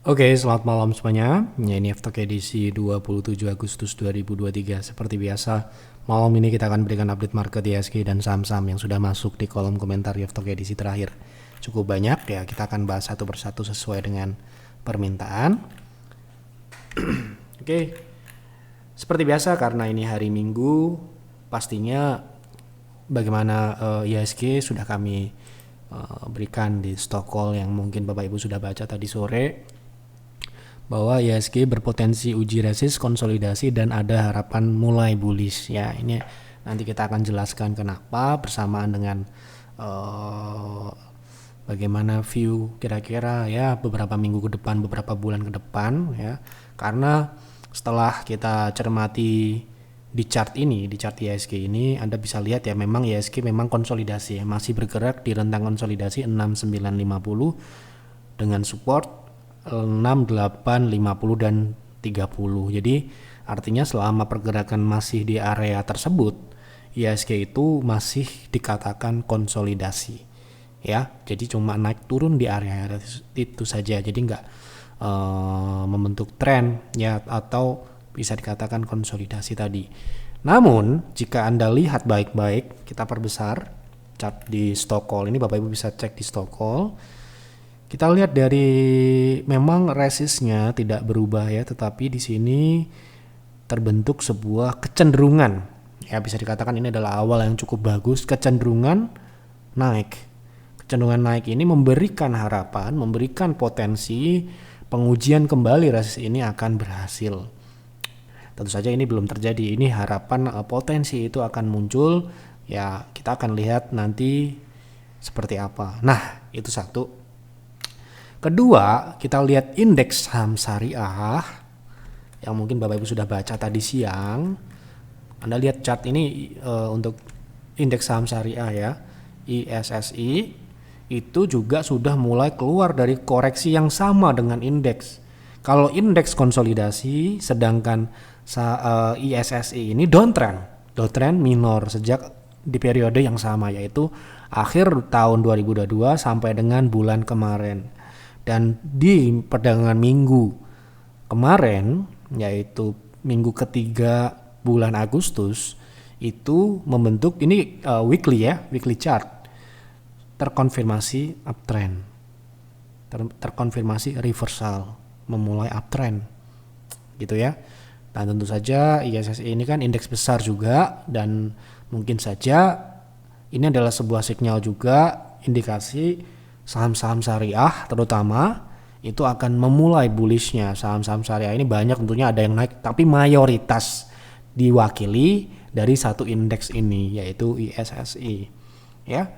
Oke, selamat malam semuanya. Ya, ini F-Talk edisi 27 Agustus 2023. Seperti biasa, malam ini kita akan berikan update market IHSG dan saham-saham yang sudah masuk di kolom komentar F-Talk edisi terakhir. Cukup banyak ya, kita akan bahas satu persatu sesuai dengan permintaan. Oke, seperti biasa karena ini hari Minggu, pastinya bagaimana IHSG sudah kami berikan di stock call yang mungkin Bapak Ibu sudah baca tadi sore, bahwa IHSG berpotensi uji resist, konsolidasi, dan ada harapan mulai bullish. Ya, ini nanti kita akan jelaskan kenapa bersamaan dengan bagaimana view kira-kira ya beberapa minggu ke depan, beberapa bulan ke depan ya. Karena setelah kita cermati di chart ini, di chart IHSG ini, Anda bisa lihat ya memang IHSG memang konsolidasi ya, masih bergerak di rentang konsolidasi 6950 dengan support 6, 8, 50 dan 30. Jadi artinya selama pergerakan masih di area tersebut, IHSG itu masih dikatakan konsolidasi. Ya, jadi cuma naik turun di area itu saja. Jadi nggak membentuk tren ya, atau bisa dikatakan konsolidasi tadi. Namun jika Anda lihat baik-baik, kita perbesar chart di stock call ini, Bapak Ibu bisa cek di stock call. Kita lihat dari memang resistnya tidak berubah ya, tetapi di sini terbentuk sebuah kecenderungan. Ya, bisa dikatakan ini adalah awal yang cukup bagus, kecenderungan naik. Kecenderungan naik ini memberikan harapan, memberikan potensi pengujian kembali resist ini akan berhasil. Tentu saja ini belum terjadi. Ini harapan potensi itu akan muncul. Ya, kita akan lihat nanti seperti apa. Nah, itu satu. Kedua, kita lihat indeks saham syariah yang mungkin Bapak Ibu sudah baca tadi siang. Anda lihat chart ini untuk indeks saham syariah ya, ISSI, itu juga sudah mulai keluar dari koreksi yang sama dengan indeks. Kalau indeks konsolidasi, sedangkan ISSI ini downtrend minor sejak di periode yang sama, yaitu akhir tahun 2022 sampai dengan bulan kemarin. Dan di perdagangan minggu kemarin, yaitu minggu ketiga bulan Agustus, itu membentuk ini weekly chart, terkonfirmasi uptrend, terkonfirmasi reversal, memulai uptrend gitu ya. Dan tentu saja ISSI ini kan indeks besar juga, dan mungkin saja ini adalah sebuah sinyal juga, indikasi saham-saham syariah terutama itu akan memulai bullishnya. Saham-saham syariah ini banyak tentunya ada yang naik, tapi mayoritas diwakili dari satu indeks ini, yaitu ISSI ya.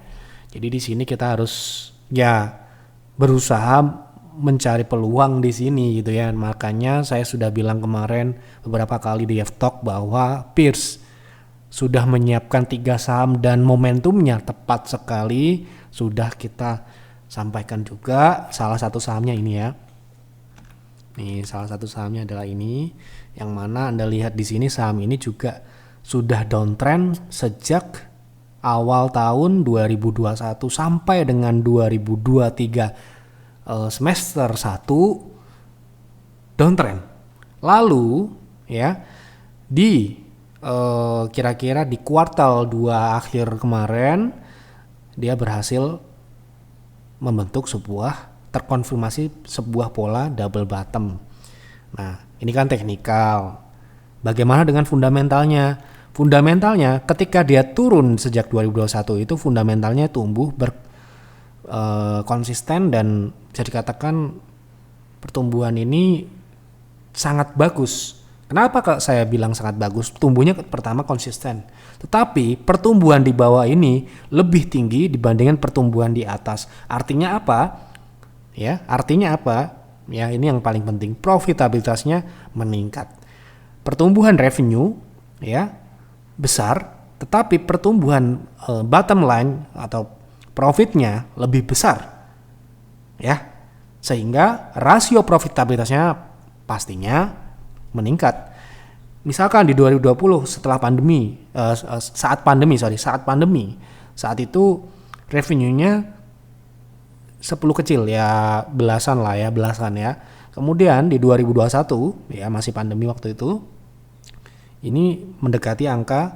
Jadi di sini kita harus ya berusaha mencari peluang di sini gitu ya. Makanya saya sudah bilang kemarin beberapa kali di F-Talk bahwa Pierce sudah menyiapkan 3 saham dan momentumnya tepat sekali, sudah kita sampaikan juga. Salah satu sahamnya ini ya. Nih, salah satu sahamnya adalah ini, yang mana Anda lihat di sini saham ini juga sudah downtrend sejak awal tahun 2021 sampai dengan 2023 semester 1 downtrend. Lalu ya di kira-kira di kuartal 2 akhir kemarin dia berhasil membentuk terkonfirmasi sebuah pola double bottom. Nah, ini kan teknikal. Bagaimana dengan fundamentalnya? Fundamentalnya ketika dia turun sejak 2021 itu fundamentalnya tumbuh konsisten, dan bisa dikatakan pertumbuhan ini sangat bagus. Kenapa kok saya bilang sangat bagus? Tumbuhnya pertama konsisten, tetapi pertumbuhan di bawah ini lebih tinggi dibandingkan pertumbuhan di atas. Artinya apa? Ya, artinya apa? Ya, ini yang paling penting, profitabilitasnya meningkat. Pertumbuhan revenue ya besar, tetapi pertumbuhan bottom line atau profitnya lebih besar. Ya. Sehingga rasio profitabilitasnya pastinya meningkat. Misalkan di 2020 setelah pandemi, saat itu revenue-nya 10 kecil ya, belasan ya. Kemudian di 2021 ya, masih pandemi waktu itu, ini mendekati angka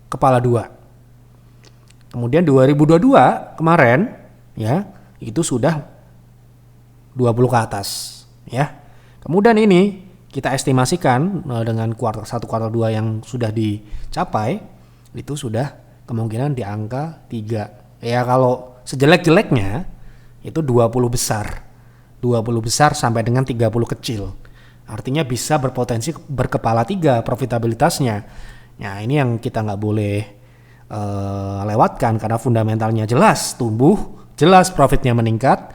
kepala 2. Kemudian 2022 kemarin ya, itu sudah 20 ke atas ya. Kemudian ini kita estimasikan dengan kuartal 1 kuartal 2 yang sudah dicapai, itu sudah kemungkinan di angka 3. Ya kalau sejelek-jeleknya itu 20 besar. 20 besar sampai dengan 30 kecil. Artinya bisa berpotensi berkepala 3 profitabilitasnya. Nah ini yang kita nggak boleh lewatkan, karena fundamentalnya jelas tumbuh, jelas profitnya meningkat,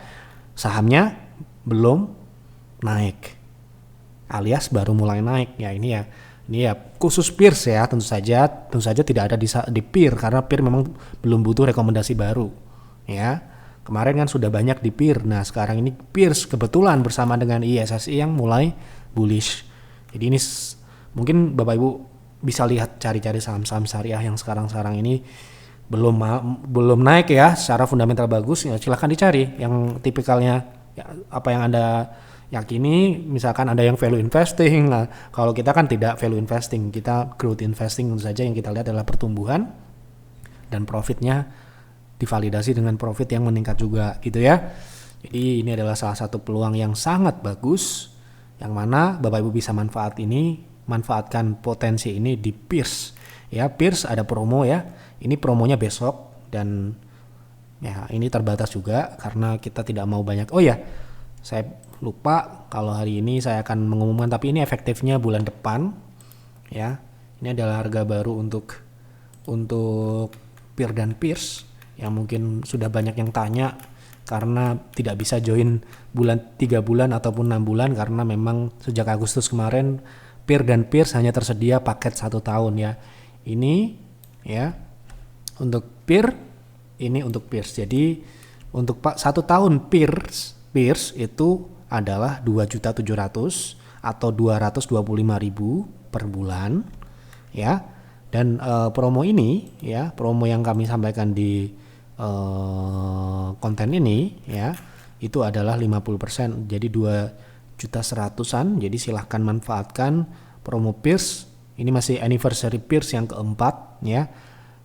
sahamnya belum naik, alias baru mulai naik. Ya ini ya khusus peers ya, tentu saja tidak ada di peer, karena peer memang belum butuh rekomendasi baru ya. Kemarin kan sudah banyak di peer. Nah sekarang ini peers kebetulan bersama dengan ISSI yang mulai bullish. Jadi ini mungkin Bapak Ibu bisa lihat, cari-cari saham-saham syariah yang sekarang ini belum naik ya secara fundamental bagus, ya silahkan dicari yang tipikalnya ya, apa yang Anda yakini. Misalkan ada yang value investing. Nah kalau kita kan tidak value investing, kita growth investing. Tentu saja yang kita lihat adalah pertumbuhan dan profitnya divalidasi dengan profit yang meningkat juga gitu ya. Jadi ini adalah salah satu peluang yang sangat bagus, yang mana Bapak Ibu bisa manfaatkan potensi ini di peers ya. Peers ada promo ya, ini promonya besok, dan ya ini terbatas juga karena kita tidak mau banyak. Oh ya, saya lupa kalau hari ini saya akan mengumumkan, tapi ini efektifnya bulan depan ya. Ini adalah harga baru untuk peer dan peers, yang mungkin sudah banyak yang tanya karena tidak bisa join 3 bulan ataupun 6 bulan, karena memang sejak Agustus kemarin peer dan peers hanya tersedia paket 1 tahun ya. Ini ya untuk peer, ini untuk peers. Jadi untuk 1 tahun peers itu adalah 2.700.000 atau 225.000 per bulan ya. Dan promo ini ya, promo yang kami sampaikan di konten ini ya, itu adalah 50%, jadi 2.100.000-an. Jadi silahkan manfaatkan promo peers. Ini masih anniversary peers yang keempat ya.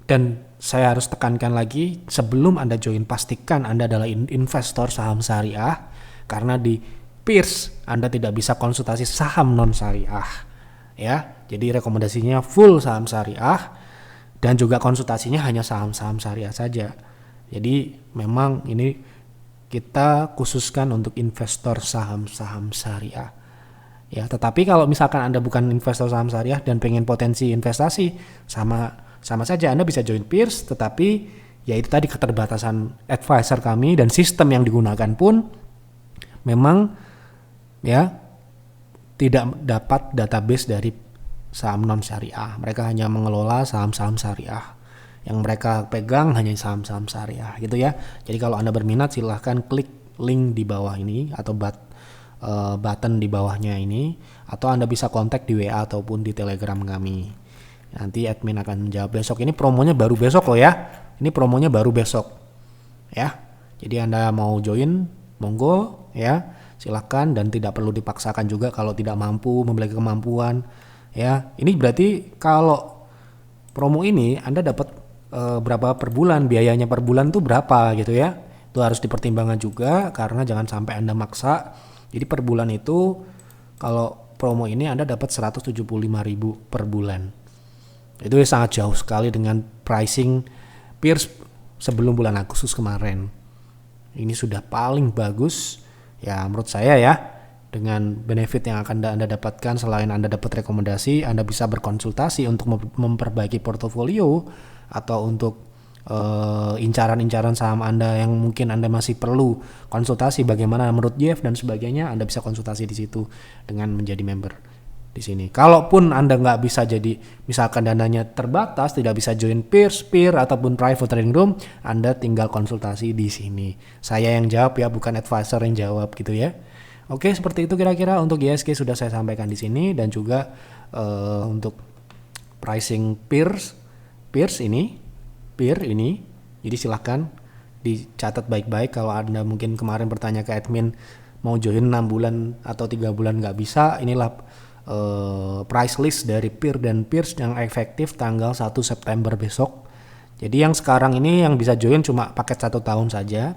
Dan saya harus tekankan lagi, sebelum Anda join pastikan Anda adalah investor saham syariah, karena di peers Anda tidak bisa konsultasi saham non syariah ya. Jadi rekomendasinya full saham syariah, dan juga konsultasinya hanya saham-saham syariah saja. Jadi memang ini kita khususkan untuk investor saham-saham syariah ya. Tetapi kalau misalkan Anda bukan investor saham syariah dan pengen potensi investasi, sama saja Anda bisa join peers, tetapi ya itu tadi keterbatasan advisor kami, dan sistem yang digunakan pun memang ya tidak dapat database dari saham non syariah. Mereka hanya mengelola saham-saham syariah, yang mereka pegang hanya saham-saham syariah gitu ya. Jadi kalau Anda berminat silahkan klik link di bawah ini atau button di bawahnya ini, atau Anda bisa kontak di WA ataupun di Telegram kami. Nanti admin akan menjawab besok. Ini promonya baru besok loh ya. Ini promonya baru besok ya. Jadi Anda mau join monggo ya, silahkan, dan tidak perlu dipaksakan juga kalau tidak mampu, memiliki kemampuan ya. Ini berarti kalau promo ini Anda dapat berapa per bulan, biayanya per bulan tuh berapa gitu ya. Itu harus dipertimbangkan juga, karena jangan sampai Anda maksa. Jadi per bulan itu kalau promo ini Anda dapat 175.000 per bulan. Itu sangat jauh sekali dengan pricing peers sebelum bulan Agustus kemarin. Ini sudah paling bagus ya menurut saya ya. Dengan benefit yang akan Anda dapatkan, selain Anda dapat rekomendasi, Anda bisa berkonsultasi untuk memperbaiki portofolio, atau untuk incaran-incaran saham Anda yang mungkin Anda masih perlu konsultasi bagaimana menurut Jeff dan sebagainya. Anda bisa konsultasi di situ dengan menjadi member di sini. Kalaupun Anda nggak bisa, jadi misalkan dananya terbatas, tidak bisa join peer ataupun private trading room, Anda tinggal konsultasi di sini. Saya yang jawab ya, bukan advisor yang jawab gitu ya. Oke, seperti itu kira-kira untuk ISG sudah saya sampaikan di sini, dan juga untuk pricing peer ini. Jadi silahkan dicatat baik-baik. Kalau Anda mungkin kemarin bertanya ke admin mau join 6 bulan atau 3 bulan nggak bisa. Inilah price list dari peer dan peers yang efektif tanggal 1 September besok. Jadi yang sekarang ini yang bisa join cuma paket 1 tahun saja,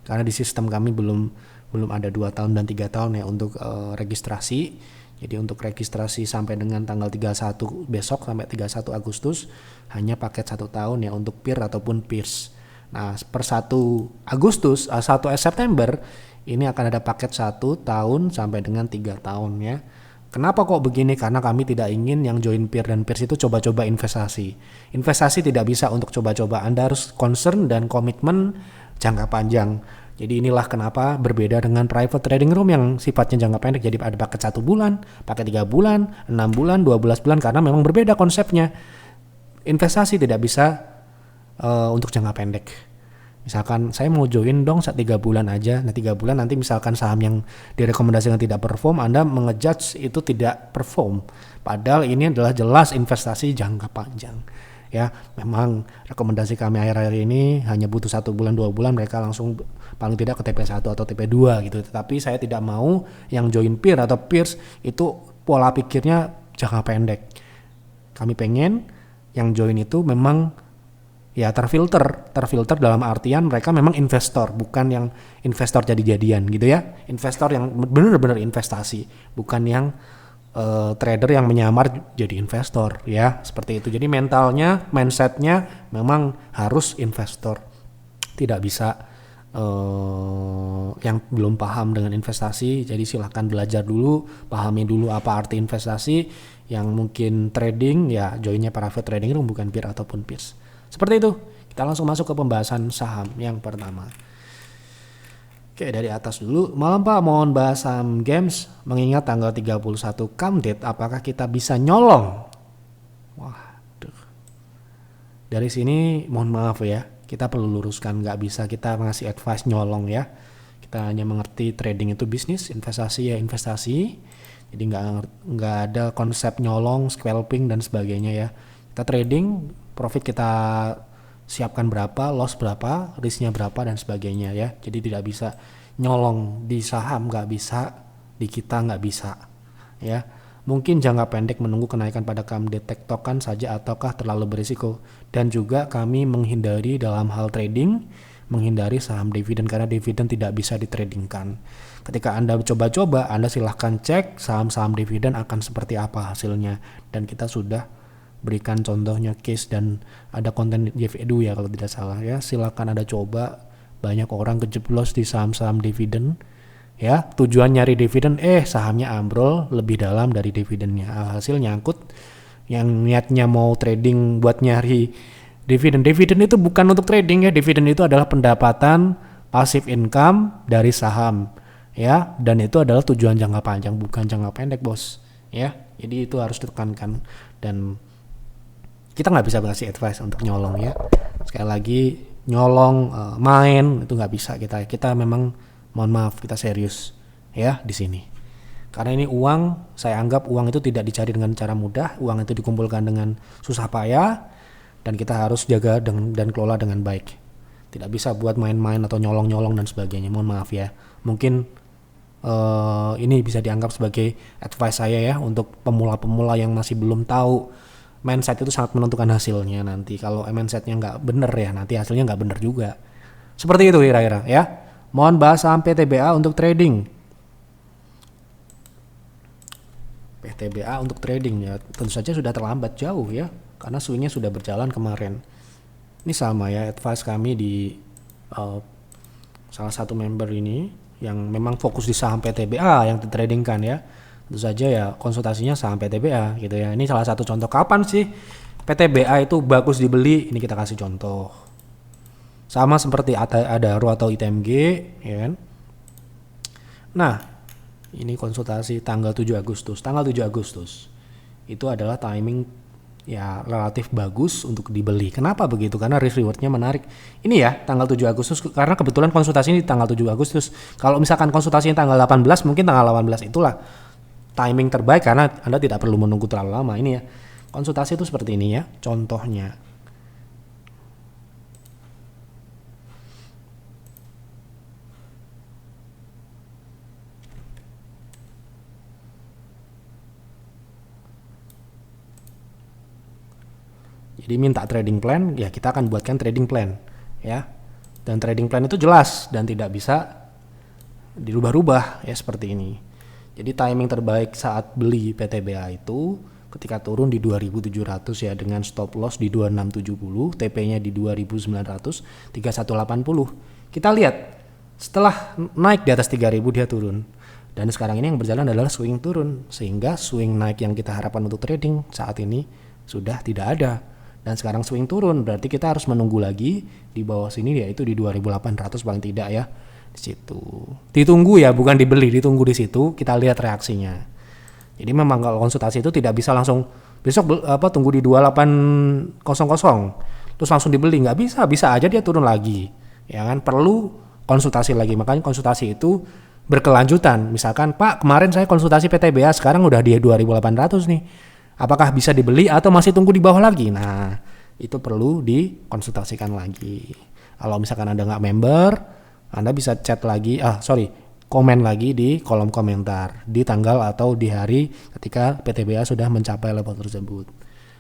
karena di sistem kami belum ada 2 tahun dan 3 tahun ya untuk registrasi. Jadi untuk registrasi sampai dengan tanggal 31 besok sampai 31 Agustus hanya paket 1 tahun ya untuk peer ataupun peers. Nah per 1 Agustus 1 September ini akan ada paket 1 tahun sampai dengan 3 tahun ya. Kenapa kok begini? Karena kami tidak ingin yang join peer dan peers itu coba-coba investasi. Investasi tidak bisa untuk coba-coba, Anda harus concern dan komitmen jangka panjang. Jadi inilah kenapa berbeda dengan private trading room yang sifatnya jangka pendek. Jadi ada paket 1 bulan, paket 3 bulan, 6 bulan, 12 bulan, karena memang berbeda konsepnya. Investasi tidak bisa untuk jangka pendek. Misalkan saya mau join dong 3 bulan aja. Nah 3 bulan nanti misalkan saham yang direkomendasikan tidak perform, Anda mengejudge itu tidak perform. Padahal ini adalah jelas investasi jangka panjang. Ya, memang rekomendasi kami akhir-akhir ini hanya butuh 1 bulan 2 bulan mereka langsung paling tidak ke TP1 atau TP2 gitu. Tetapi saya tidak mau yang join peer atau peers itu pola pikirnya jangka pendek. Kami pengen yang join itu memang ya terfilter dalam artian mereka memang investor, bukan yang investor jadi-jadian gitu ya. Investor yang benar-benar investasi, bukan yang trader yang menyamar jadi investor ya, seperti itu. Jadi mindsetnya memang harus investor, tidak bisa yang belum paham dengan investasi. Jadi silahkan belajar dulu, pahami dulu apa arti investasi. Yang mungkin trading ya joinnya private trading room bukan peer ataupun peers. Seperti itu. Kita langsung masuk ke pembahasan saham yang pertama. Oke, dari atas dulu. Malam Pak, mohon bahas saham games mengingat tanggal 31 come date, apakah kita bisa nyolong? Waduh. Dari sini mohon maaf ya, kita perlu luruskan, nggak bisa kita ngasih advice nyolong ya. Kita hanya mengerti trading itu bisnis, investasi ya investasi. Jadi nggak ada konsep nyolong, scalping dan sebagainya ya. Kita trading, profit kita siapkan berapa, loss berapa, risknya berapa dan sebagainya ya. Jadi tidak bisa nyolong di saham, nggak bisa, di kita nggak bisa ya. Mungkin jangka pendek menunggu kenaikan pada come date tektokan saja ataukah terlalu berisiko. Dan juga kami menghindari dalam hal trading, menghindari saham dividen karena dividen tidak bisa ditradingkan. Ketika Anda coba-coba, Anda silahkan cek saham-saham dividen akan seperti apa hasilnya. Dan kita sudah berikan contohnya case dan ada konten Jeff Edu ya kalau tidak salah ya. Silakan Anda coba, banyak orang kejeblos di saham-saham dividen ya, tujuan nyari dividen sahamnya ambrol lebih dalam dari dividennya. Hasil nyangkut yang niatnya mau trading buat nyari dividen itu bukan untuk trading ya. Dividen itu adalah pendapatan passive income dari saham ya, dan itu adalah tujuan jangka panjang bukan jangka pendek bos ya. Jadi itu harus ditekankan dan kita nggak bisa kasih advice untuk nyolong ya. Sekali lagi nyolong main itu nggak bisa. Kita memang mohon maaf kita serius ya di sini. Karena ini uang, saya anggap uang itu tidak dicari dengan cara mudah. Uang itu dikumpulkan dengan susah payah dan kita harus jaga dan kelola dengan baik. Tidak bisa buat main-main atau nyolong-nyolong dan sebagainya. Mohon maaf ya. Mungkin ini bisa dianggap sebagai advice saya ya untuk pemula-pemula yang masih belum tahu. Mindset itu sangat menentukan hasilnya nanti. Kalau mindsetnya nggak bener ya, nanti hasilnya nggak bener juga. Seperti itu kira-kira ya. Mohon bahas saham PTBA untuk trading. PTBA untuk trading ya, tentu saja sudah terlambat jauh ya, karena swingnya sudah berjalan kemarin. Ini sama ya, advice kami di salah satu member ini yang memang fokus di saham PTBA yang ditradingkan ya. Tentu saja ya konsultasinya saham PTBA gitu ya. Ini salah satu contoh kapan sih PTBA itu bagus dibeli. Ini kita kasih contoh. Sama seperti Adaro atau ITMG ya kan. Nah ini konsultasi tanggal 7 Agustus. Tanggal 7 Agustus itu adalah timing ya relatif bagus untuk dibeli. Kenapa begitu? Karena risk rewardnya menarik. Ini ya tanggal 7 Agustus karena kebetulan konsultasi ini tanggal 7 Agustus. Kalau misalkan konsultasinya tanggal 18 mungkin tanggal 18 itulah timing terbaik karena Anda tidak perlu menunggu terlalu lama. Ini ya konsultasi itu seperti ini ya contohnya. Jadi minta trading plan, ya kita akan buatkan trading plan, ya. Dan trading plan itu jelas dan tidak bisa dirubah-rubah ya seperti ini. Jadi timing terbaik saat beli PTBA itu ketika turun di 2.700 ya, dengan stop loss di 2670, TP-nya di 2.900, 3180. Kita lihat setelah naik di atas 3.000 dia turun. Dan sekarang ini yang berjalan adalah swing turun, sehingga swing naik yang kita harapkan untuk trading saat ini sudah tidak ada. Dan sekarang swing turun, berarti kita harus menunggu lagi di bawah sini, yaitu di 2.800 paling tidak ya. Di situ ditunggu ya, bukan dibeli, ditunggu di situ, kita lihat reaksinya. Jadi memang kalau konsultasi itu tidak bisa langsung besok tunggu di 2800 terus langsung dibeli, nggak bisa, bisa aja dia turun lagi ya kan, perlu konsultasi lagi. Makanya konsultasi itu berkelanjutan. Misalkan, Pak, kemarin saya konsultasi PTBA, sekarang udah di 2.800 nih, apakah bisa dibeli atau masih tunggu di bawah lagi? Nah, itu perlu dikonsultasikan lagi. Kalau misalkan Anda nggak member, Anda bisa chat lagi, komen lagi di kolom komentar di tanggal atau di hari ketika PTBA sudah mencapai level tersebut.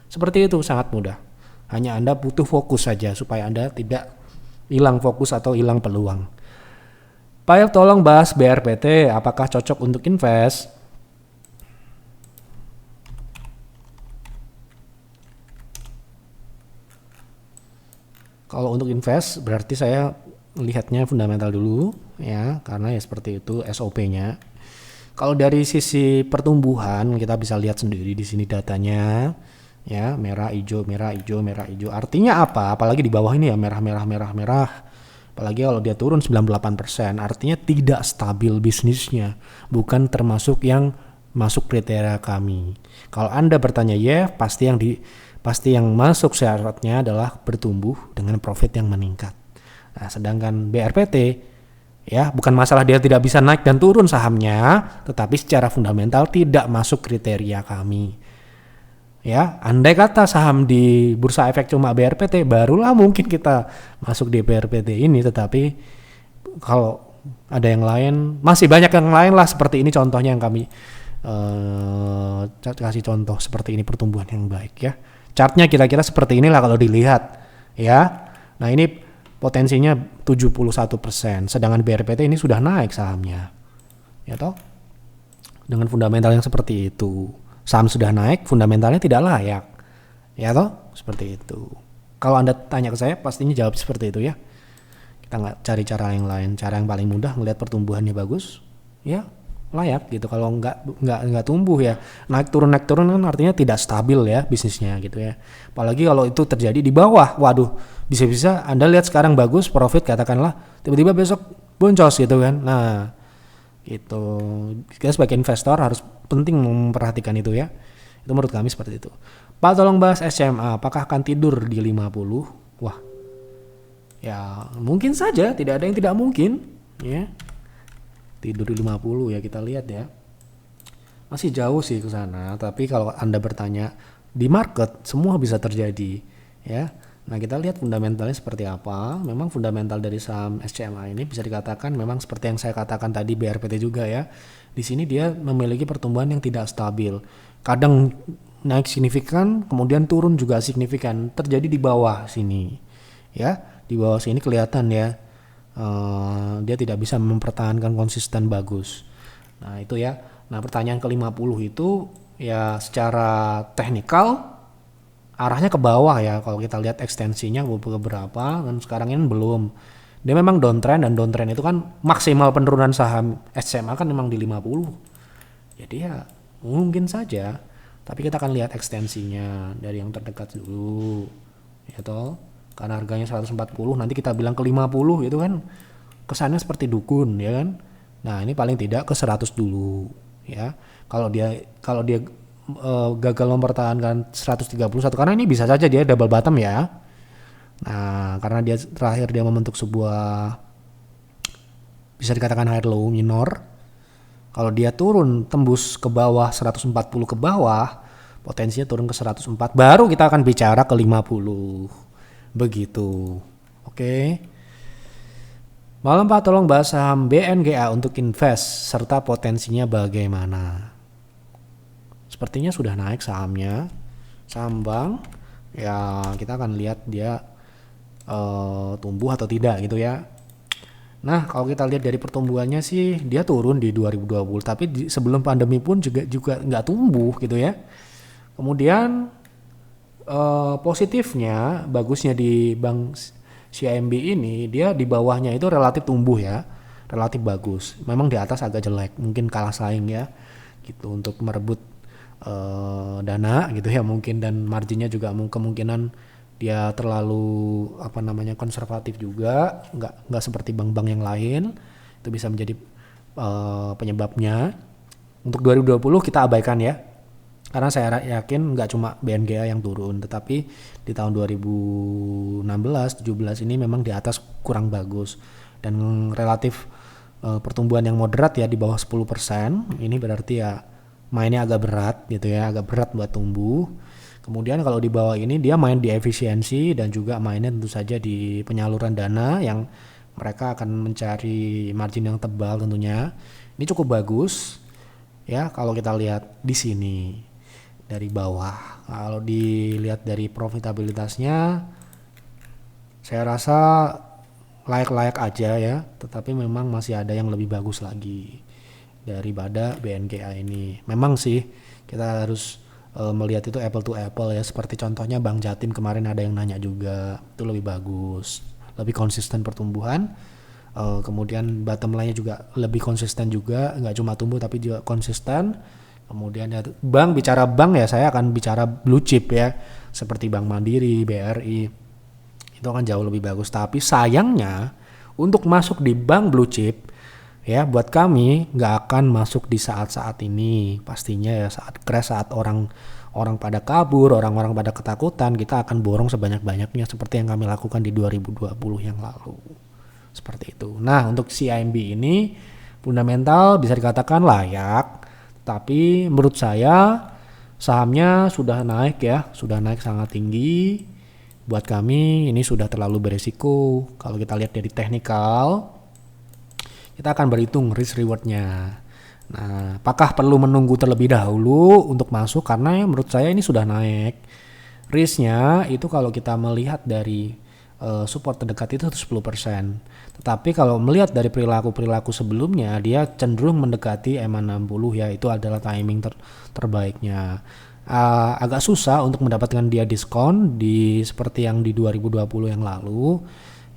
Seperti itu, sangat mudah. Hanya Anda butuh fokus saja supaya Anda tidak hilang fokus atau hilang peluang. Pak, tolong bahas BRPT, apakah cocok untuk invest? Kalau untuk invest berarti saya lihatnya fundamental dulu ya, karena ya seperti itu SOP-nya. Kalau dari sisi pertumbuhan kita bisa lihat sendiri di sini datanya ya, merah hijau merah hijau merah hijau. Artinya apa? Apalagi di bawah ini ya merah merah merah merah. Apalagi kalau dia turun 98%, artinya tidak stabil bisnisnya, bukan termasuk yang masuk kriteria kami. Kalau Anda bertanya pasti yang masuk syaratnya adalah bertumbuh dengan profit yang meningkat. Nah, sedangkan BRPT ya bukan masalah dia tidak bisa naik dan turun sahamnya, tetapi secara fundamental tidak masuk kriteria kami. Ya, andai kata saham di bursa efek cuma BRPT, barulah mungkin kita masuk di BRPT ini. Tetapi kalau ada yang lain, masih banyak yang lain lah seperti ini contohnya yang kami kasih contoh seperti ini, pertumbuhan yang baik ya. Chartnya kira-kira seperti inilah kalau dilihat ya. Nah, ini potensinya 71%, sedangkan BRPT ini sudah naik sahamnya ya toh, dengan fundamental yang seperti itu. Saham sudah naik, fundamentalnya tidak layak ya toh, seperti itu. Kalau Anda tanya ke saya pastinya jawab seperti itu ya. Kita nggak cari cara yang lain, cara yang paling mudah ngelihat pertumbuhannya bagus ya layak gitu. Kalau nggak tumbuh ya naik turun kan artinya tidak stabil ya bisnisnya gitu ya. Apalagi kalau itu terjadi di bawah, waduh, bisa-bisa Anda lihat sekarang bagus profit katakanlah, tiba-tiba besok boncos gitu kan. Nah gitu, kita sebagai investor harus penting memperhatikan itu ya. Itu menurut kami seperti itu. Pak, tolong bahas SMA, apakah akan tidur di 50? Wah, ya mungkin saja, tidak ada yang tidak mungkin ya. Tidur di 50 ya, kita lihat ya. Masih jauh sih ke sana, tapi kalau Anda bertanya di market semua bisa terjadi ya. Nah, kita lihat fundamentalnya seperti apa. Memang fundamental dari saham SCMA ini bisa dikatakan memang seperti yang saya katakan tadi BRPT juga ya. Di sini dia memiliki pertumbuhan yang tidak stabil. Kadang naik signifikan, kemudian turun juga signifikan. Terjadi di bawah sini. Ya, di bawah sini kelihatan ya. Dia tidak bisa mempertahankan konsisten bagus. Nah, itu ya. Nah, pertanyaan ke-50 itu ya secara teknikal arahnya ke bawah ya. Kalau kita lihat ekstensinya beberapa, dan sekarang ini belum. Dia memang downtrend, dan downtrend itu kan maksimal penurunan saham SMA kan memang di 50. Jadi ya mungkin saja. Tapi kita akan lihat ekstensinya dari yang terdekat dulu. Ya toh. Karena harganya 140, nanti kita bilang ke 50 itu kan kesannya seperti dukun ya kan. Nah, ini paling tidak ke 100 dulu ya. Kalau dia gagal mempertahankan 131, karena ini bisa saja dia double bottom ya. Nah, karena dia terakhir dia membentuk sebuah bisa dikatakan high low minor. Kalau dia turun tembus ke bawah 140 ke bawah, potensinya turun ke 104, baru kita akan bicara ke 50. Begitu. Oke. Malam Pak, tolong bahas saham BNGA untuk invest serta potensinya bagaimana. Sepertinya sudah naik sahamnya, saham bank, ya kita akan lihat dia tumbuh atau tidak gitu ya. Nah, kalau kita lihat dari pertumbuhannya sih dia turun di 2020, tapi sebelum pandemi pun juga nggak tumbuh gitu ya. Kemudian positifnya, bagusnya di bank CIMB ini dia di bawahnya itu relatif tumbuh ya, relatif bagus. Memang di atas agak jelek, mungkin kalah saing ya, gitu untuk merebut dana gitu ya mungkin, dan marginnya juga kemungkinan dia terlalu konservatif juga, nggak seperti bank-bank yang lain. Itu bisa menjadi penyebabnya. Untuk 2020 kita abaikan ya, karena saya yakin nggak cuma BNGA yang turun, tetapi di tahun 2016-17 ini memang di atas kurang bagus, dan relatif pertumbuhan yang moderat ya di bawah 10%. Ini berarti ya mainnya agak berat gitu ya, agak berat buat tumbuh. Kemudian kalau di bawah ini dia main di efisiensi dan juga mainnya tentu saja di penyaluran dana yang mereka akan mencari margin yang tebal tentunya. Ini cukup bagus ya kalau kita lihat di sini dari bawah. Kalau dilihat dari profitabilitasnya, saya rasa layak-layak aja ya, tetapi memang masih ada yang lebih bagus lagi daripada BNGA ini. Memang sih kita harus melihat itu apple to apple ya, seperti contohnya Bank Jatim kemarin ada yang nanya juga, itu lebih bagus, lebih konsisten pertumbuhan. Kemudian bottom line-nya juga lebih konsisten juga, nggak cuma tumbuh tapi juga konsisten. Kemudian ya bicara bank ya, saya akan bicara blue chip ya, seperti Bank Mandiri, BRI, itu akan jauh lebih bagus. Tapi sayangnya untuk masuk di bank blue chip ya, buat kami nggak akan masuk di saat-saat ini pastinya ya, saat crash, saat orang pada kabur, orang-orang pada ketakutan, kita akan borong sebanyak-banyaknya seperti yang kami lakukan di 2020 yang lalu, seperti itu. Nah, untuk CIMB ini fundamental bisa dikatakan layak, tapi menurut saya sahamnya sudah naik ya, sudah naik sangat tinggi. Buat kami ini sudah terlalu beresiko. Kalau kita lihat dari teknikal, kita akan berhitung risk rewardnya. Nah, apakah perlu menunggu terlebih dahulu untuk masuk? Karena menurut saya ini sudah naik. Risknya itu kalau kita melihat dari support terdekat itu 10%. Tetapi kalau melihat dari perilaku sebelumnya, dia cenderung mendekati EMA 60 ya, itu adalah timing terbaiknya. Agak susah untuk mendapatkan dia diskon seperti yang di 2020 yang lalu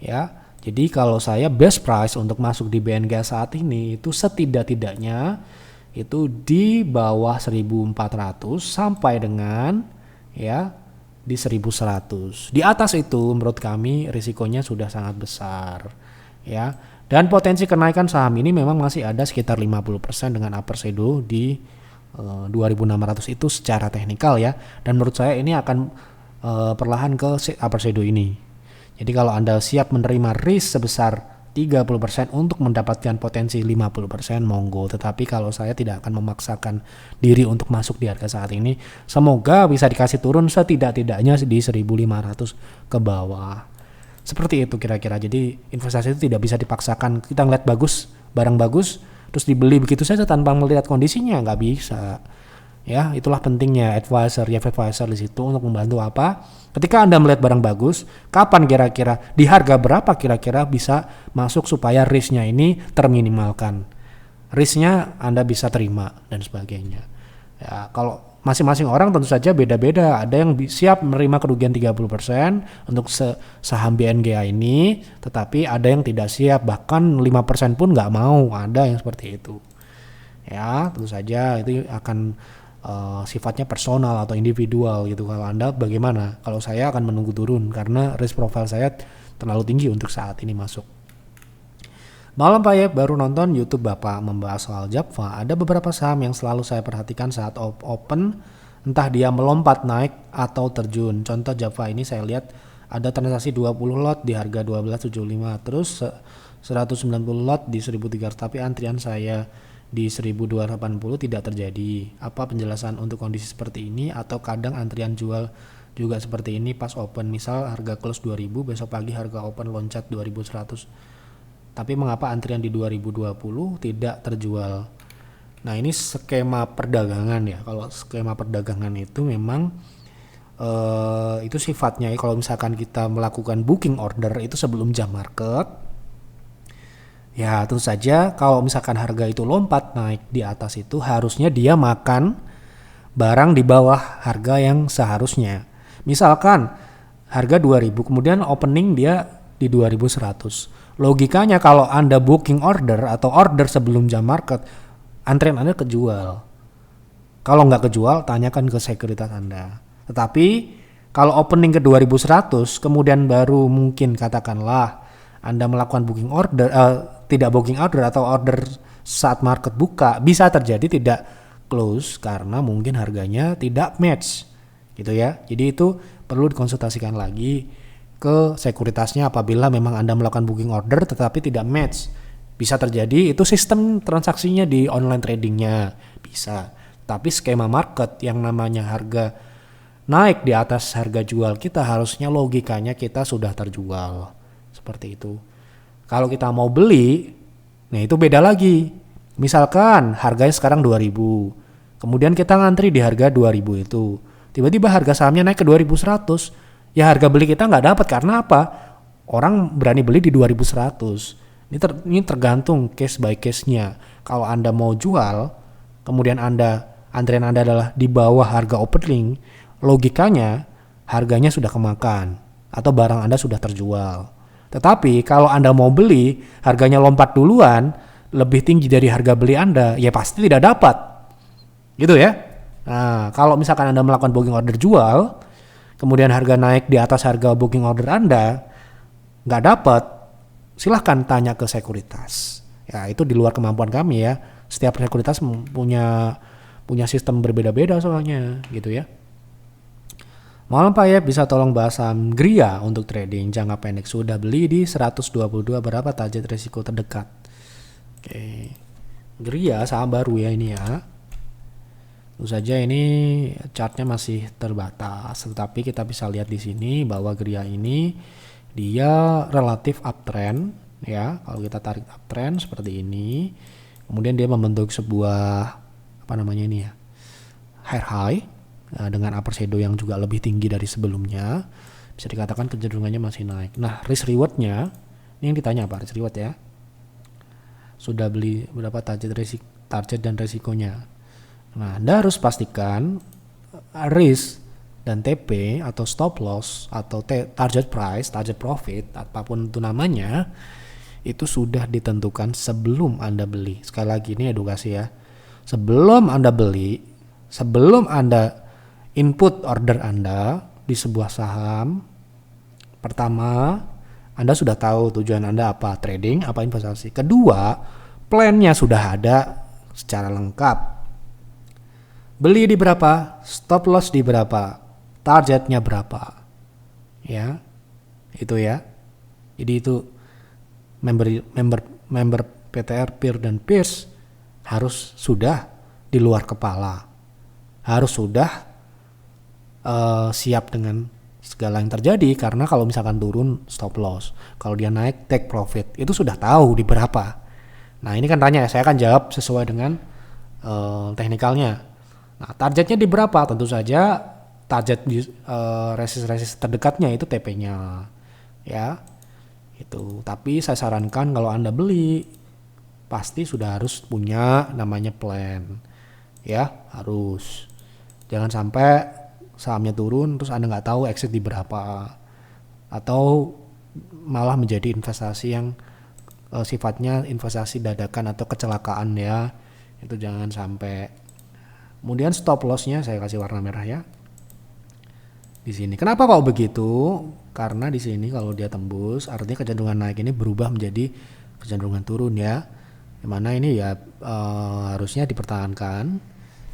ya. Jadi kalau saya best price untuk masuk di BNGA saat ini itu setidak-tidaknya itu di bawah 1.400 sampai dengan ya di 1.100. Di atas itu menurut kami risikonya sudah sangat besar ya. Dan potensi kenaikan saham ini memang masih ada sekitar 50% dengan upper shadow di 2.600 itu secara teknikal ya. Dan menurut saya ini akan perlahan ke upper shadow ini. Jadi kalau Anda siap menerima risk sebesar 30% untuk mendapatkan potensi 50%, monggo. Tetapi kalau saya tidak akan memaksakan diri untuk masuk di harga saat ini. Semoga bisa dikasih turun setidak-tidaknya di 1.500 ke bawah. Seperti itu kira-kira. Jadi investasi itu tidak bisa dipaksakan. Kita ngeliat bagus, barang bagus, terus dibeli begitu saja tanpa melihat kondisinya, nggak bisa. Ya, itulah pentingnya advisor di situ untuk membantu apa? Ketika Anda melihat barang bagus, kapan kira-kira, di harga berapa kira-kira bisa masuk supaya risknya ini terminimalkan. Risknya Anda bisa terima dan sebagainya. Ya, kalau masing-masing orang tentu saja beda-beda. Ada yang siap menerima kerugian 30% untuk saham BNGA ini, tetapi ada yang tidak siap, bahkan 5% pun nggak mau. Ada yang seperti itu. Ya, tentu saja itu akan sifatnya personal atau individual gitu. Kalau Anda bagaimana? Kalau saya akan menunggu turun karena risk profile saya terlalu tinggi untuk saat ini masuk. Malam Pak Yep, baru nonton YouTube Bapak membahas soal Japfa. Ada beberapa saham yang selalu saya perhatikan saat open, entah dia melompat naik atau terjun. Contoh Japfa ini saya lihat ada transaksi 20 lot di harga 12.75, terus 190 lot di 1.300, tapi antrian saya di 1.280 tidak terjadi. Apa penjelasan untuk kondisi seperti ini? Atau kadang antrian jual juga seperti ini pas open, misal harga close 2.000, besok pagi harga open loncat 2.100, tapi mengapa antrian di 2020 tidak terjual? Nah, ini skema perdagangan ya. Kalau skema perdagangan itu memang Itu sifatnya ya, kalau misalkan kita melakukan booking order itu sebelum jam market, ya tentu saja kalau misalkan harga itu lompat naik di atas itu harusnya dia makan barang di bawah harga yang seharusnya. Misalkan harga 2000 kemudian opening dia di 2100. Logikanya kalau Anda booking order atau order sebelum jam market, antrean Anda kejual. Kalau nggak kejual, tanyakan ke sekuritas Anda. Tetapi kalau opening ke 2100, kemudian baru mungkin katakanlah Anda melakukan booking order, tidak booking order atau order saat market buka, bisa terjadi tidak close karena mungkin harganya tidak match, gitu ya. Jadi itu perlu dikonsultasikan lagi ke sekuritasnya apabila memang Anda melakukan booking order tetapi tidak match. Bisa terjadi itu sistem transaksinya di online tradingnya bisa. Tapi skema market yang namanya harga naik di atas harga jual kita harusnya logikanya kita sudah terjual. Seperti itu. Kalau kita mau beli, nah itu beda lagi. Misalkan harganya sekarang 2000. Kemudian kita ngantri di harga 2000 itu. Tiba-tiba harga sahamnya naik ke 2100. Ya harga beli kita nggak dapat karena apa? Orang berani beli di 2100. Ini tergantung case by case-nya. Kalau Anda mau jual, kemudian antrian Anda adalah di bawah harga opening, logikanya harganya sudah kemakan atau barang Anda sudah terjual. Tetapi kalau Anda mau beli, harganya lompat duluan, lebih tinggi dari harga beli Anda, ya pasti tidak dapat. Gitu ya. Nah, kalau misalkan Anda melakukan booking order jual, kemudian harga naik di atas harga booking order Anda, nggak dapat, silahkan tanya ke sekuritas. Ya itu di luar kemampuan kami ya. Setiap sekuritas punya sistem berbeda-beda soalnya gitu ya. Malam Pak ya, bisa tolong bahas saham Gria untuk trading jangka pendek. Sudah beli di 122, berapa target risiko terdekat? Oke. Gria saham baru ya ini ya. Tentu saja ini chartnya masih terbatas, tetapi kita bisa lihat di sini bahwa Gria ini dia relatif uptrend ya. Kalau kita tarik uptrend seperti ini, kemudian dia membentuk sebuah high dengan upper shadow yang juga lebih tinggi dari sebelumnya, bisa dikatakan kecenderungannya masih naik. Nah, risk rewardnya ini yang ditanya apa? Risk reward ya. Sudah beli berapa target dan resikonya. Nah, Anda harus pastikan risk dan TP atau stop loss atau target price, target profit, apapun itu namanya, itu sudah ditentukan sebelum Anda beli. Sekali lagi ini edukasi ya. Sebelum Anda beli, sebelum Anda input order Anda di sebuah saham, pertama, Anda sudah tahu tujuan Anda apa, trading, apa investasi. Kedua, plannya sudah ada secara lengkap. Beli di berapa, stop loss di berapa, targetnya berapa, ya, itu ya. Jadi itu member PTR, peer dan peers harus sudah di luar kepala, harus sudah siap dengan segala yang terjadi. Karena kalau misalkan turun stop loss, kalau dia naik take profit, itu sudah tahu di berapa. Nah ini kan tanya, saya akan jawab sesuai dengan teknikalnya. Nah, targetnya di berapa? Tentu saja target resist terdekatnya itu TP-nya. Ya. Itu. Tapi saya sarankan kalau Anda beli pasti sudah harus punya namanya plan. Ya, harus. Jangan sampai sahamnya turun terus Anda nggak tahu exit di berapa. Atau malah menjadi investasi yang sifatnya investasi dadakan atau kecelakaan ya. Itu jangan sampai. Kemudian stop loss-nya saya kasih warna merah ya. Di sini. Kenapa kok begitu? Karena di sini kalau dia tembus, artinya kecenderungan naik ini berubah menjadi kecenderungan turun ya. Yang mana ini ya harusnya dipertahankan.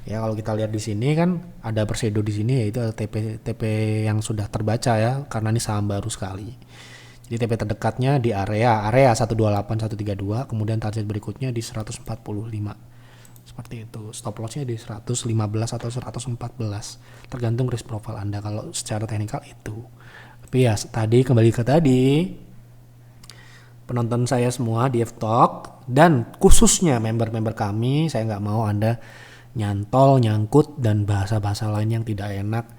Ya kalau kita lihat di sini kan ada perseido di sini, yaitu TP yang sudah terbaca ya, karena ini saham baru sekali. Jadi TP terdekatnya di area 128 132, kemudian target berikutnya di 145. Seperti itu. Stop loss-nya di 115 atau 114. Tergantung risk profile Anda kalau secara teknikal itu. Tapi ya kembali ke tadi, penonton saya semua di F-Talk dan khususnya member-member kami, saya nggak mau Anda nyangkut dan bahasa-bahasa lain yang tidak enak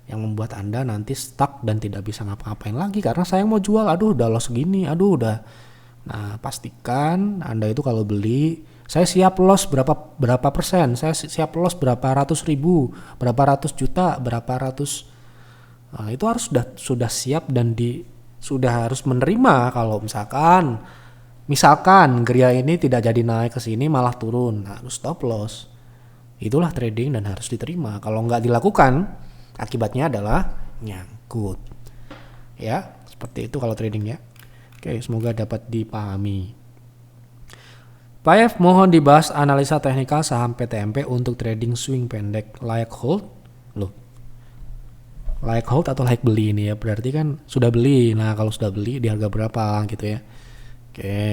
yang membuat Anda nanti stuck dan tidak bisa ngapa-ngapain lagi karena saya mau jual, aduh udah loss segini, aduh udah. Nah, pastikan Anda itu kalau beli, saya siap loss berapa persen, saya siap loss berapa ratus ribu, berapa ratus juta, berapa ratus. Nah, itu harus sudah siap dan sudah harus menerima kalau misalkan geria ini tidak jadi naik ke sini malah turun, nah, harus stop loss. Itulah trading dan harus diterima. Kalau nggak dilakukan, akibatnya adalah nyangkut. Ya, seperti itu kalau trading ya. Oke, semoga dapat dipahami. Pak F, mohon dibahas analisa teknikal saham PTMP untuk trading swing pendek layak hold. Loh, layak hold atau layak beli ini ya? Berarti kan sudah beli. Nah, kalau sudah beli di harga berapa gitu ya. Oke.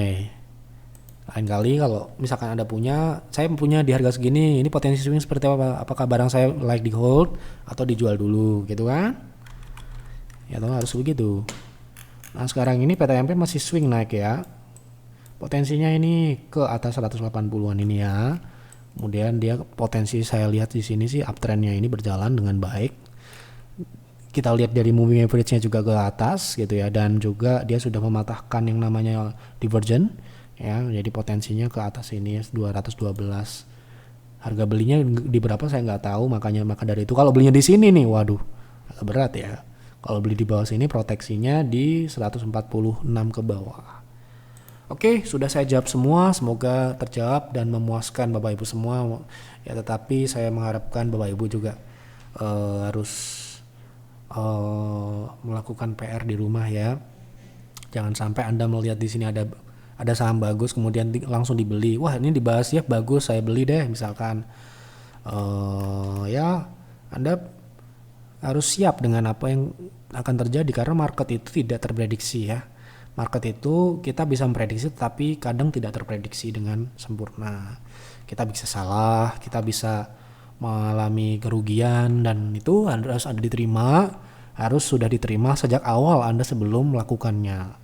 Lain kali kalau misalkan Anda saya punya di harga segini, ini potensi swing seperti apa? Apakah barang saya layak di hold atau dijual dulu gitu kan? Ya, atau harus begitu. Nah, sekarang ini PTMP masih swing naik ya. Potensinya ini ke atas 180-an ini ya. Kemudian dia potensi saya lihat di sini sih uptrendnya ini berjalan dengan baik. Kita lihat dari moving average-nya juga ke atas gitu ya, dan juga dia sudah mematahkan yang namanya divergent ya. Jadi potensinya ke atas ini 212. Harga belinya di berapa saya nggak tahu, maka dari itu kalau belinya di sini nih, waduh, agak berat ya. Kalau beli di bawah sini proteksinya di 146 ke bawah. Oke, sudah saya jawab semua, semoga terjawab dan memuaskan Bapak Ibu semua. Ya, tetapi saya mengharapkan Bapak Ibu juga harus melakukan PR di rumah ya. Jangan sampai Anda melihat di sini ada saham bagus kemudian langsung dibeli. Wah, ini dibahas ya, bagus, saya beli deh misalkan. Ya, Anda harus siap dengan apa yang akan terjadi karena market itu tidak terprediksi ya. Market itu kita bisa memprediksi tetapi kadang tidak terprediksi dengan sempurna. Kita bisa salah, kita bisa mengalami kerugian, dan itu harus sudah diterima sejak awal Anda sebelum melakukannya.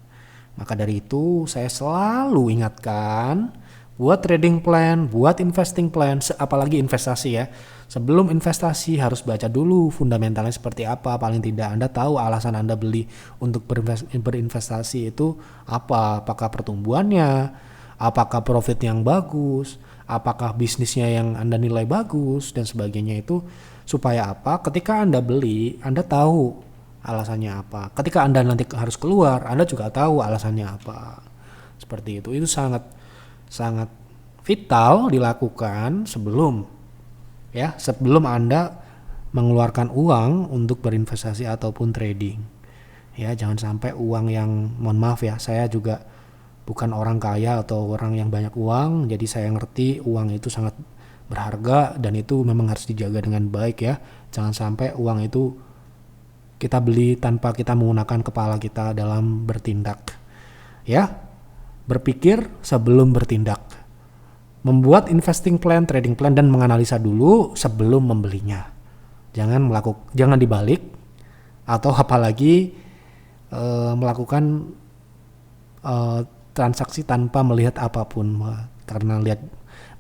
Maka dari itu saya selalu ingatkan, buat trading plan, buat investing plan, apalagi investasi ya. Sebelum investasi harus baca dulu fundamentalnya seperti apa. Paling tidak Anda tahu alasan Anda beli untuk berinvestasi itu apa. Apakah pertumbuhannya, apakah profit yang bagus, apakah bisnisnya yang Anda nilai bagus, dan sebagainya itu. Supaya apa? Ketika Anda beli, Anda tahu alasannya apa. Ketika Anda nanti harus keluar, Anda juga tahu alasannya apa. Seperti itu. Itu sangat vital dilakukan sebelum Anda mengeluarkan uang untuk berinvestasi ataupun trading. Ya, jangan sampai uang yang, mohon maaf ya, saya juga bukan orang kaya atau orang yang banyak uang, jadi saya ngerti uang itu sangat berharga dan itu memang harus dijaga dengan baik ya. Jangan sampai uang itu kita beli tanpa kita menggunakan kepala kita dalam bertindak. Ya, berpikir sebelum bertindak. Membuat investing plan, trading plan, dan menganalisa dulu sebelum membelinya. Jangan dibalik, atau apalagi melakukan transaksi tanpa melihat apapun, karena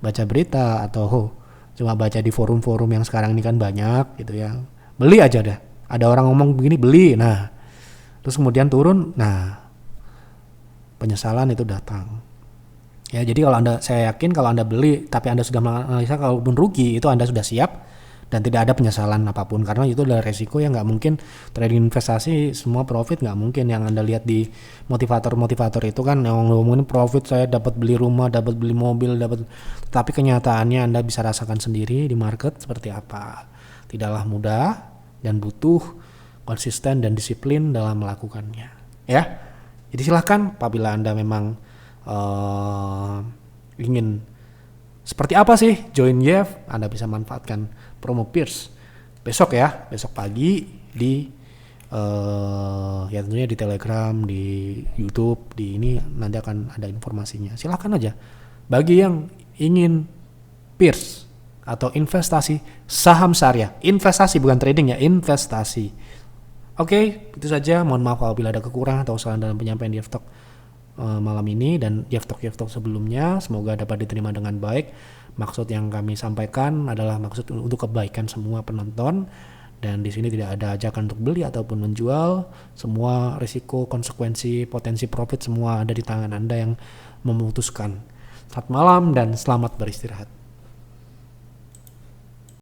baca berita atau cuma baca di forum-forum yang sekarang ini kan banyak gitu ya. Beli aja dah. Ada orang ngomong begini, beli. Nah, terus kemudian turun, nah penyesalan itu datang. Ya, jadi saya yakin kalau Anda beli tapi Anda sudah menganalisa, kalaupun rugi itu Anda sudah siap dan tidak ada penyesalan apapun, karena itu adalah resiko yang nggak mungkin. Trading investasi semua profit nggak mungkin. Yang Anda lihat di motivator itu kan yang ngomongin profit, saya dapat beli rumah, dapat beli mobil, tapi kenyataannya Anda bisa rasakan sendiri di market seperti apa. Tidaklah mudah dan butuh konsisten dan disiplin dalam melakukannya ya. Jadi silahkan apabila Anda memang ingin seperti apa sih join YEF, Anda bisa manfaatkan promo Pierce besok pagi di ya tentunya di Telegram, di YouTube, di ini nanti akan ada informasinya. Silahkan aja bagi yang ingin Pierce atau investasi saham syariah, investasi bukan trading ya, investasi. Oke, itu saja. Mohon maaf apabila ada kekurangan atau kesalahan dalam penyampaian YEF Talk malam ini dan YEF Talk sebelumnya. Semoga dapat diterima dengan baik. Maksud yang kami sampaikan adalah maksud untuk kebaikan semua penonton Dan di sini tidak ada ajakan untuk beli ataupun menjual. Semua risiko, konsekuensi, potensi profit semua ada di tangan Anda yang memutuskan. Selamat malam dan selamat beristirahat.